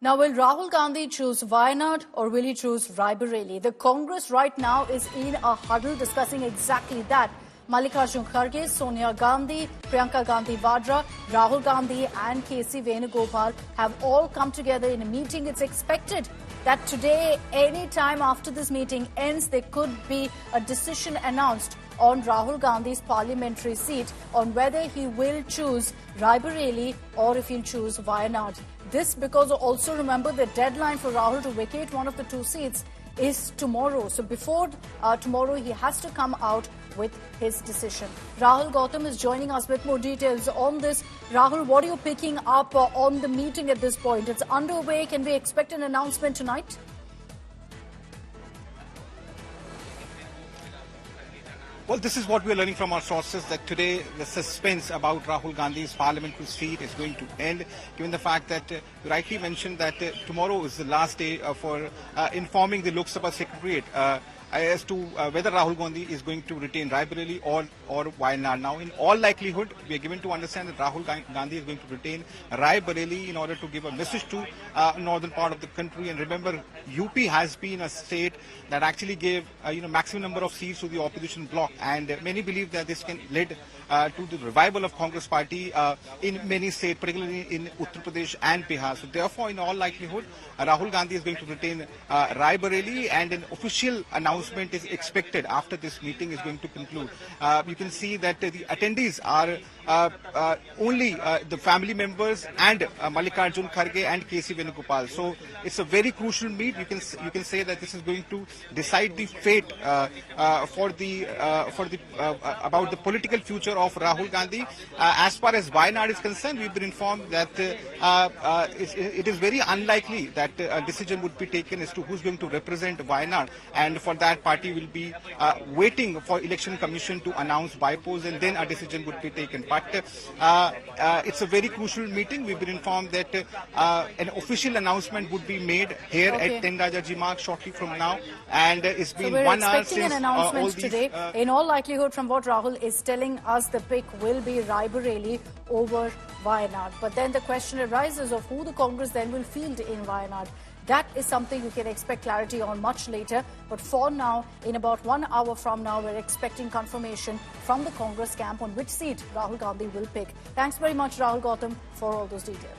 Now, will Rahul Gandhi choose Wayanad or will he choose Raebareli? The Congress right now is in a huddle discussing exactly that. Mallikarjun Kharge, Sonia Gandhi, Priyanka Gandhi Vadra, Rahul Gandhi and K.C. Venugopal have all come together in a meeting. It's expected that today, any time after this meeting ends, there could be a decision announced on Rahul Gandhi's parliamentary seat on whether he will choose Raebareli or if he'll choose Wayanad. This because also remember the deadline for Rahul to vacate one of the two seats is tomorrow. So before tomorrow, he has to come out with his decision. Rahul Gautam is joining us with more details on this. Rahul, what are you picking up on the meeting at this point? It's underway. Can we expect an announcement tonight? Well, this is what we are learning from our sources, that today the suspense about Rahul Gandhi's parliamentary seat is going to end, given the fact that you rightly mentioned that tomorrow is the last day for informing the Lok Sabha Secretariat as to whether Rahul Gandhi is going to retain Raebareli or Wayanad. Now, in all likelihood, we are given to understand that Rahul Gandhi is going to retain Raebareli in order to give a message to northern part of the country. And remember, UP has been a state that actually gave maximum number of seats to the opposition bloc, and many believe that this can lead to the revival of Congress party in many states, particularly in Uttar Pradesh and Bihar. So therefore, in all likelihood, Rahul Gandhi is going to retain Raebareli, and an official announcement is expected after this meeting is going to conclude. You can see that the attendees are only the family members and Mallikarjun Kharge and K.C. Venugopal. So it's a very crucial meet. You can say that this is going to decide the fate about the political future of Rahul Gandhi. As far as Wayanad is concerned, we've been informed that it is very unlikely that a decision would be taken as to who's going to represent Wayanad, and for that party will be waiting for Election Commission to announce by post, and then a decision would be taken. But it's a very crucial meeting. We've been informed that an official announcement would be made here at 10 Rajaji Marg shortly from now, and it's been 1 hour since an announcement today. In all likelihood, from what Rahul is telling us, the pick will be Raebareli over Wayanad. But then the question arises of who the Congress then will field in Wayanad. That is something we can expect clarity on much later. But for now, in about 1 hour from now, we're expecting confirmation from the Congress camp on which seat Rahul Gandhi will pick. Thanks very much, Rahul Gautam, for all those details.